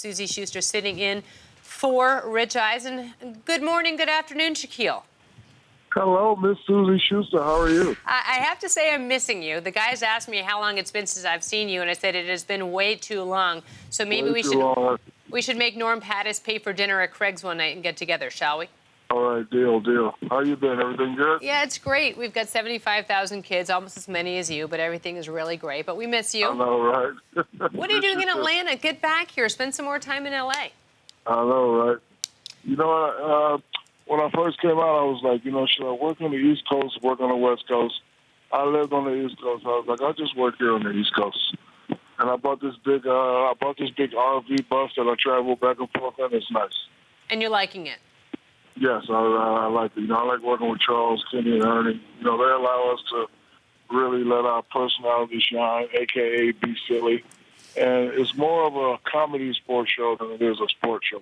Suzy Shuster sitting in for Rich Eisen. Good morning, good afternoon, Shaquille. Hello, Miss Suzy Shuster. How are you? I have to say I'm missing you. The guys asked me how long it's been since I've seen you, and I said it has been way too long. So maybe we should make Norm Pattis pay for dinner at Craig's one night and get together, shall we? All right, deal. How you been? Everything good? Yeah, it's great. We've got 75,000 kids, almost as many as you, but everything is really great. But we miss you. I know, right? What are you doing in Atlanta? Get back here. Spend some more time in L.A. I know, right? You know, when I first came out, I was like, should I work on the East Coast, work on the West Coast? I lived on the East Coast. I was like, I'll just work here on the East Coast. And I bought this big RV bus that I travel back and forth in. It's nice. And you're liking it? Yes, I like it. I like working with Charles, Kenny, and Ernie. They allow us to really let our personality shine, a.k.a. be silly. And it's more of a comedy sports show than it is a sports show.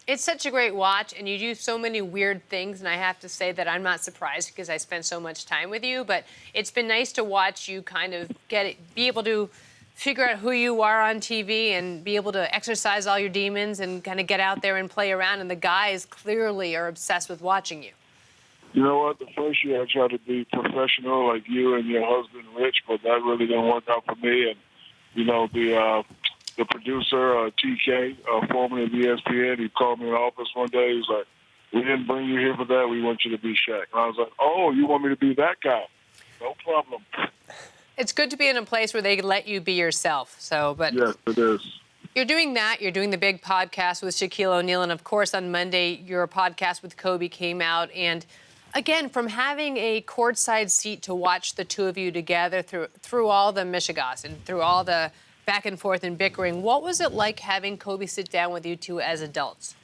It's such a great watch, and you do so many weird things, and I have to say that I'm not surprised because I spend so much time with you, but it's been nice to watch you kind of be able to figure out who you are on TV and be able to exercise all your demons and kind of get out there and play around, and the guys clearly are obsessed with watching you. You know what? The first year I tried to be professional like you and your husband, Rich, but that really didn't work out for me. And, the producer, TK, formerly of ESPN, he called me in the office one day. He was like, we didn't bring you here for that. We want you to be Shaq. And I was like, oh, you want me to be that guy? No problem. It's good to be in a place where they let you be yourself. Yes, it is. You're doing that. You're doing the big podcast with Shaquille O'Neal. And, of course, on Monday, your podcast with Kobe came out. And, again, from having a courtside seat to watch the two of you together through all the mishigas and through all the back and forth and bickering, what was it like having Kobe sit down with you two as adults?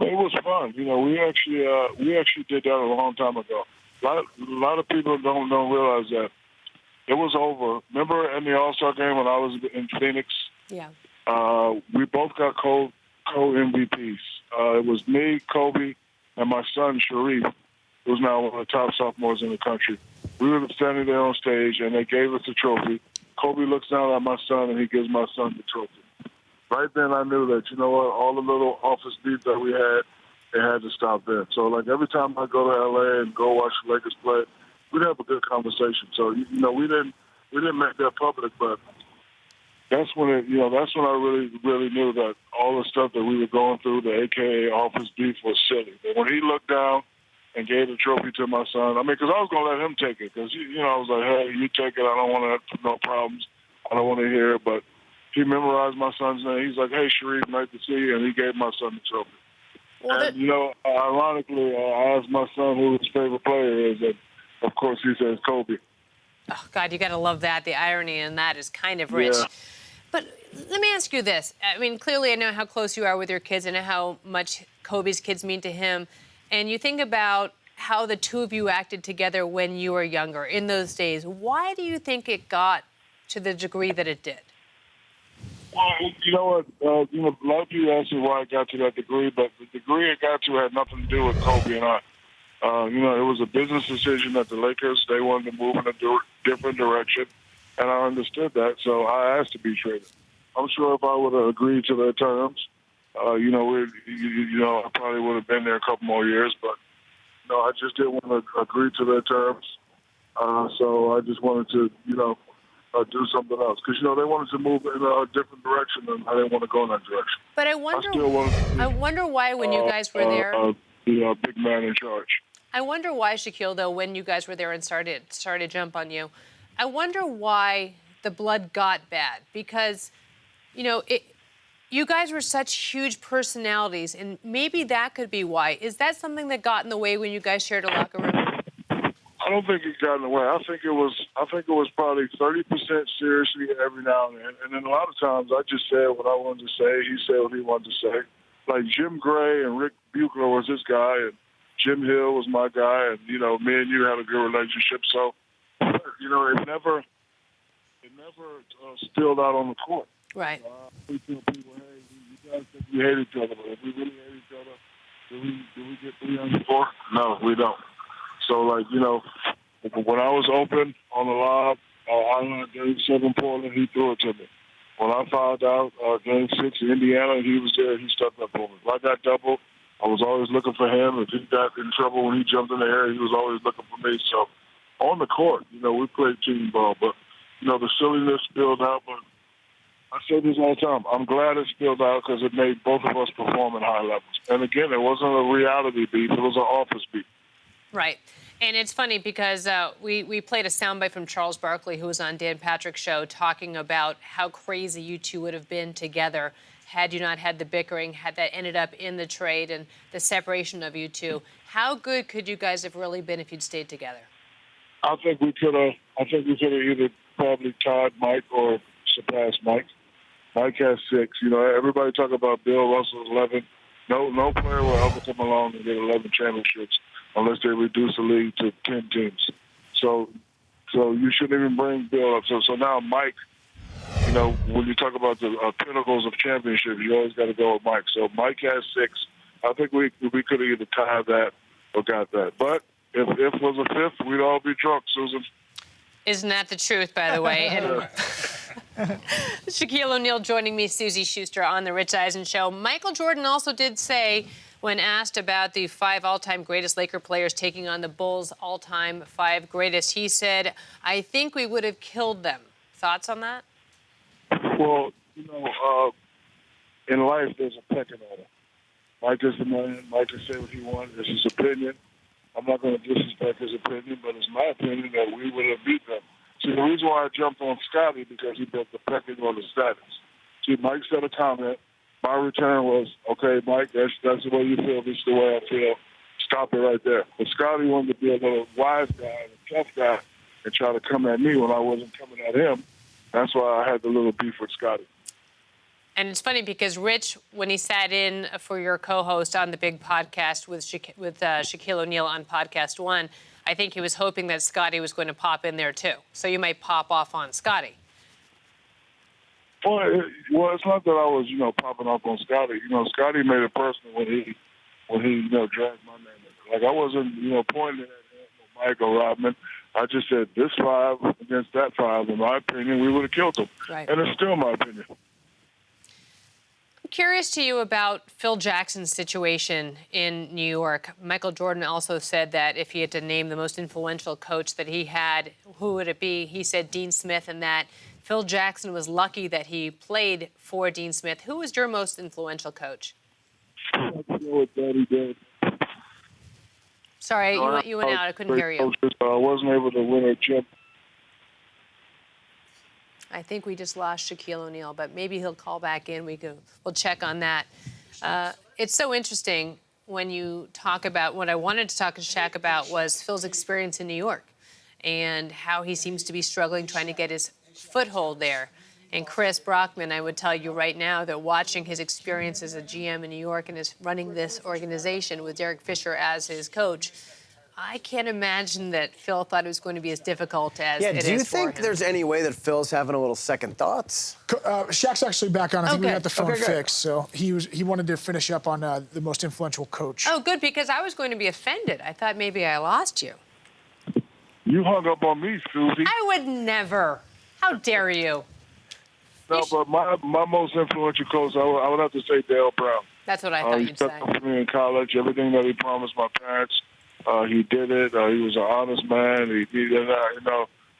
It was fun. We actually did that a long time ago. A lot of people don't realize that. It was over. Remember in the All-Star game when I was in Phoenix? Yeah. We both got co-MVPs. It was me, Kobe, and my son, Sharif, who's now one of the top sophomores in the country. We were standing there on stage, and they gave us the trophy. Kobe looks down at my son, and he gives my son the trophy. Right then, I knew that, all the little office beats that we had, it had to stop there. So, every time I go to L.A. and go watch the Lakers play, we'd have a good conversation. So, we didn't make that public, but that's when I really knew that all the stuff that we were going through, the AKA office beef, was silly. But when he looked down and gave the trophy to my son, because I was going to let him take it, because, I was like, hey, you take it. I don't want to have no problems. I don't want to hear it. But he memorized my son's name. He's like, hey, Sharif, nice to see you. And he gave my son the trophy. Well, and, ironically, I asked my son who his favorite player is, and, of course, he says Kobe. Oh, God, you got to love that. The irony in that is kind of rich. Yeah. But let me ask you this. I mean, clearly I know how close you are with your kids and how much Kobe's kids mean to him. And you think about how the two of you acted together when you were younger, in those days. Why do you think it got to the degree that it did? Well, you know what? A lot of people ask me why it got to that degree, but the degree it got to had nothing to do with Kobe and I. It was a business decision that the Lakers, they wanted to move in a different direction, and I understood that, so I asked to be traded. I'm sure if I would have agreed to their terms, I probably would have been there a couple more years, but I just didn't want to agree to their terms. So I just wanted to, do something else. Because, they wanted to move in a different direction, and I didn't want to go in that direction. But I wonder why when you guys were there... The big man in charge. I wonder why, Shaquille, though, when you guys were there and started to jump on you, I wonder why the blood got bad. Because, you guys were such huge personalities, and maybe that could be why. Is that something that got in the way when you guys shared a locker room? I don't think it got in the way. I think it was probably 30% seriously every now and then. And then a lot of times I just said what I wanted to say. He said what he wanted to say. Like Jim Gray and Rick Buchler was his guy, and Jim Hill was my guy, and, me and you had a good relationship. So, it never spilled out on the court. Right. We tell people, hey, you guys think we hate each other, but if we really hate each other, do we get 3 on the floor? No, we don't. So, when I was open on the lob, I learned Dave Portland, he threw it to me. When I found out Game 6 in Indiana, he was there. He stepped up for me. If I got double, I was always looking for him. If he got in trouble when he jumped in the air, he was always looking for me. So on the court, we played team ball. But, the silliness spilled out. But I say this all the time. I'm glad it spilled out because it made both of us perform at high levels. And, again, it wasn't a reality beef. It was an office beef. Right. And it's funny because we played a soundbite from Charles Barkley, who was on Dan Patrick's show, talking about how crazy you two would have been together had you not had the bickering, had that ended up in the trade and the separation of you two. How good could you guys have really been if you'd stayed together? I think we could have either probably tied Mike or surpassed Mike. Mike has 6. Everybody talk about Bill Russell's 11. No player will ever come along and get 11 championships unless they reduce the league to 10 teams. So you shouldn't even bring Bill up. So now Mike, when you talk about the pinnacles of championships, you always got to go with Mike. So Mike has 6. I think we could have either tied that or got that. But if it was a 5th, we'd all be drunk, Susan. Isn't that the truth, by the way? And Shaquille O'Neal joining me, Suzy Shuster, on The Rich Eisen Show. Michael Jordan also did say, when asked about the 5 all-time greatest Laker players taking on the Bulls' all-time 5 greatest, he said, "I think we would have killed them." Thoughts on that? Well, in life, there's a pecking order. Mike is the man. Mike can say what he wants. It's his opinion. I'm not going to disrespect his opinion, but it's my opinion that we would have beat them. See, the reason why I jumped on Scotty because he built the pecking order status. See, Mike said a comment. My return was, okay, Mike, that's the way you feel. This is the way I feel. Stop it right there. But Scotty wanted to be a little wise guy and a tough guy and try to come at me when I wasn't coming at him. That's why I had the little beef with Scotty. And it's funny because Rich, when he sat in for your co-host on the big podcast with Shaquille O'Neal on Podcast One, I think he was hoping that Scotty was going to pop in there too. So you might pop off on Scotty. Well, it's not that I was, popping up on Scotty. Scotty made it personal when he dragged my name in. Like I wasn't, pointing at him or Mike or Rodman. I just said this 5 against that 5. In my opinion, we would have killed them. Right. And it's still my opinion. Curious to you about Phil Jackson's situation in New York. Michael Jordan also said that if he had to name the most influential coach that he had, who would it be? He said Dean Smith, and that Phil Jackson was lucky that he played for Dean Smith. Who was your most influential coach? I know what Daddy did. Sorry, you went out. I couldn't hear you. I wasn't able to win a chip. I think we just lost Shaquille O'Neal, but maybe he'll call back in. We'll check on that. It's so interesting when you talk about what I wanted to talk to Shaq about was Phil's experience in New York and how he seems to be struggling trying to get his foothold there. And Chris Brockman, I would tell you right now that watching his experience as a GM in New York and is running this organization with Derek Fisher as his coach, I can't imagine that Phil thought it was going to be as difficult as it is for him. Do you think there's any way that Phil's having a little second thoughts? Shaq's actually back on. I think we got the phone Okay, fixed. So he wanted to finish up on the most influential coach. Oh, good, because I was going to be offended. I thought maybe I lost you. You hung up on me, Suzy. I would never. How dare you? No, but my most influential coach, I would have to say Dale Brown. That's what I thought you'd say. He stepped up for me in college. Everything that he promised my parents, he did it. He was an honest man.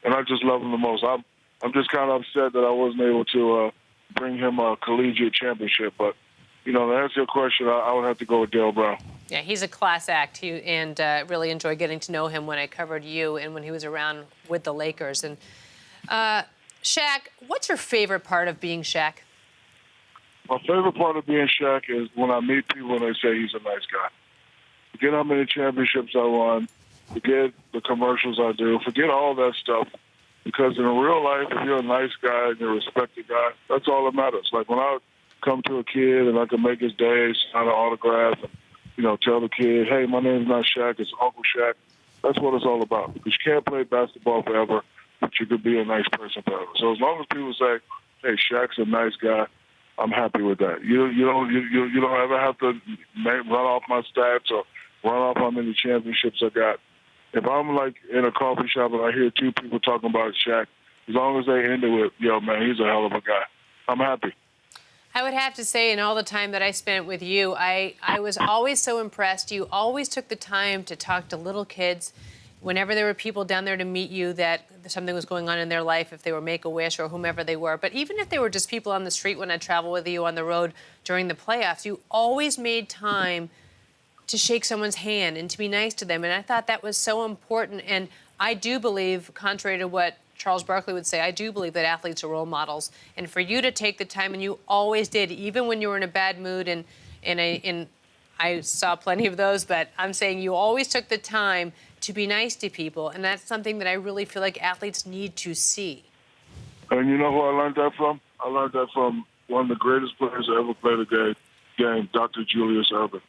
And I just love him the most. I'm just kind of upset that I wasn't able to bring him a collegiate championship. But, to answer your question, I would have to go with Dale Brown. Yeah, he's a class act, and really enjoyed getting to know him when I covered you and when he was around with the Lakers. And Shaq, what's your favorite part of being Shaq? My favorite part of being Shaq is when I meet people and they say he's a nice guy. Forget how many championships I won. Forget the commercials I do. Forget all that stuff. Because in real life, if you're a nice guy and you're a respected guy, that's all that matters. Like when I come to a kid and I can make his day, sign an autograph, and tell the kid, hey, my name's not Shaq, it's Uncle Shaq. That's what it's all about. Because you can't play basketball forever, but you could be a nice person forever. So as long as people say, hey, Shaq's a nice guy, I'm happy with that. You don't ever have to run off my stats or run off how many championships I got. If I'm like in a coffee shop and I hear 2 people talking about Shaq, as long as they end it with, yo, man, he's a hell of a guy, I'm happy. I would have to say, in all the time that I spent with you, I was always so impressed. You always took the time to talk to little kids whenever there were people down there to meet you that something was going on in their life, if they were Make-A-Wish or whomever they were. But even if they were just people on the street when I traveled with you on the road during the playoffs, you always made time to shake someone's hand and to be nice to them. And I thought that was so important. And I do believe, contrary to what Charles Barkley would say, I do believe that athletes are role models. And for you to take the time, and you always did, even when you were in a bad mood, and I saw plenty of those, but I'm saying you always took the time to be nice to people. And that's something that I really feel like athletes need to see. And you know who I learned that from? I learned that from one of the greatest players that ever played a game, Dr. Julius Erving.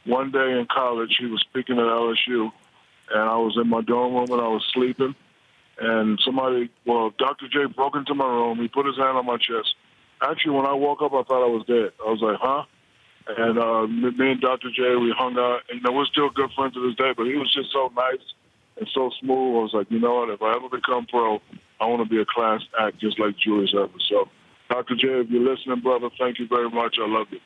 One day in college, he was speaking at LSU, and I was in my dorm room and I was sleeping. And Dr. J broke into my room. He put his hand on my chest. Actually, when I woke up, I thought I was dead. I was like, huh? And me and Dr. J, we hung out. And we're still good friends to this day, but he was just so nice and so smooth. I was like, you know what? If I ever become pro, I want to be a class act just like Julius Erving. So, Dr. J, if you're listening, brother, thank you very much. I love you.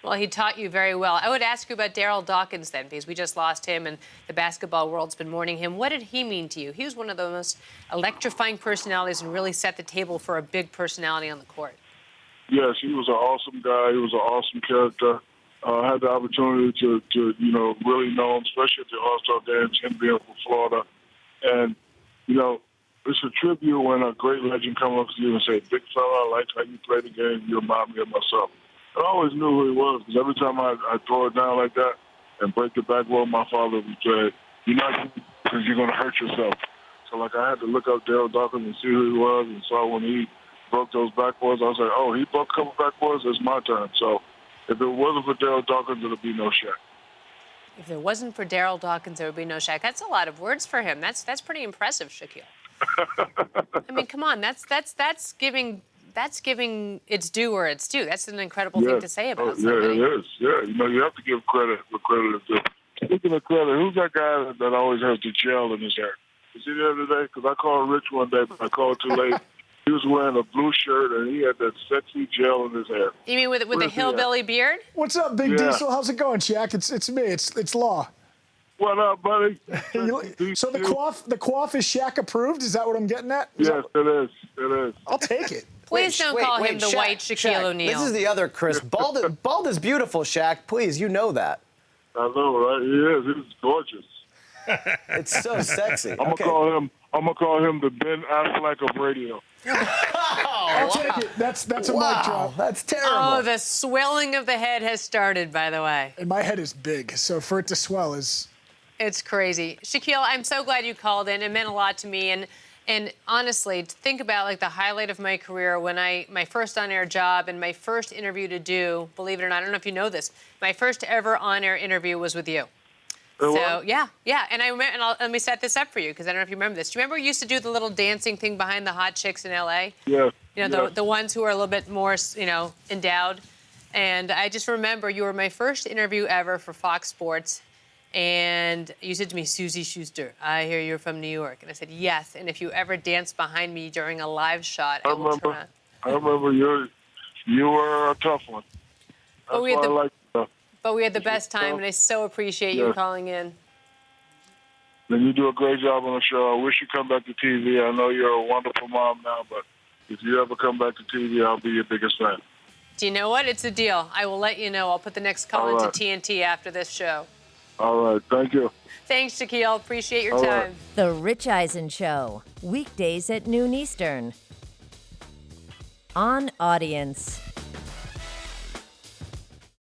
Well, he taught you very well. I would ask you about Darryl Dawkins then, because we just lost him and the basketball world's been mourning him. What did he mean to you? He was one of the most electrifying personalities and really set the table for a big personality on the court. Yes, he was an awesome guy. He was an awesome character. I had the opportunity to really know him, especially at the All-Star games, him being from Florida. And, it's a tribute when a great legend comes up to you and say, big fella, I like how you play the game. You remind me of myself. I always knew who he was because every time I throw it down like that and break the backboard, my father would say, you're not because you're going to hurt yourself. So, I had to look up Darryl Dawkins and see who he was, and saw when he broke those backboards, I was like, oh, he broke a couple backboards, it's my turn. So if it wasn't for Darryl Dawkins, it would be no Shaq. If there wasn't for Darryl Dawkins, there would be no Shaq. That's a lot of words for him. That's pretty impressive, Shaquille. I mean, come on, that's giving its due where it's due. That's an incredible thing to say about somebody. Yeah, it is. Yeah, you have to give credit where credit is due. Speaking of credit, who's that guy that always has the gel in his hair? You see the other day? Because I called Rich one day, but I called too late. He was wearing a blue shirt, and he had that sexy gel in his hair. You mean with the hillbilly beard? What's up, Big Diesel? How's it going, Shaq? It's me. It's Law. What up, buddy? So the coif is Shaq approved? Is that what I'm getting at? Yes, it is. It is. I'll take it. Please don't call him the Shaq, white Shaquille O'Neal. This is the other Chris. Bald is beautiful, Shaq. Please, you know that. I know, right? He is. He's gorgeous. It's so sexy. I'm gonna call him the Ben Affleck of radio. I'll take it. That's a mic drop. That's terrible. Oh, the swelling of the head has started, by the way. And my head is big, so for it to swell is... It's crazy. Shaquille, I'm so glad you called in. It meant a lot to me. And honestly, to think about the highlight of my career when my first on-air job and my first interview to do, believe it or not, I don't know if you know this, my first ever on-air interview was with you. So, yeah. And let me set this up for you, because I don't know if you remember this. Do you remember we used to do the little dancing thing behind the hot chicks in L.A.? Yeah. The ones who are a little bit more, endowed. And I just remember you were my first interview ever for Fox Sports. And you said to me, Suzy Shuster, I hear you're from New York. And I said, yes. And if you ever dance behind me during a live shot, I will turn on. I remember you were a tough one. That's why I like you. But we had the best time, and I so appreciate you calling in. Then you do a great job on the show. I wish you come back to TV. I know you're a wonderful mom now, but if you ever come back to TV, I'll be your biggest fan. Do you know what? It's a deal. I will let you know. I'll put the next call into TNT after this show. All right. Thank you. Thanks, Shaquille. Appreciate your time. Right. The Rich Eisen Show, weekdays at noon Eastern. On Audience.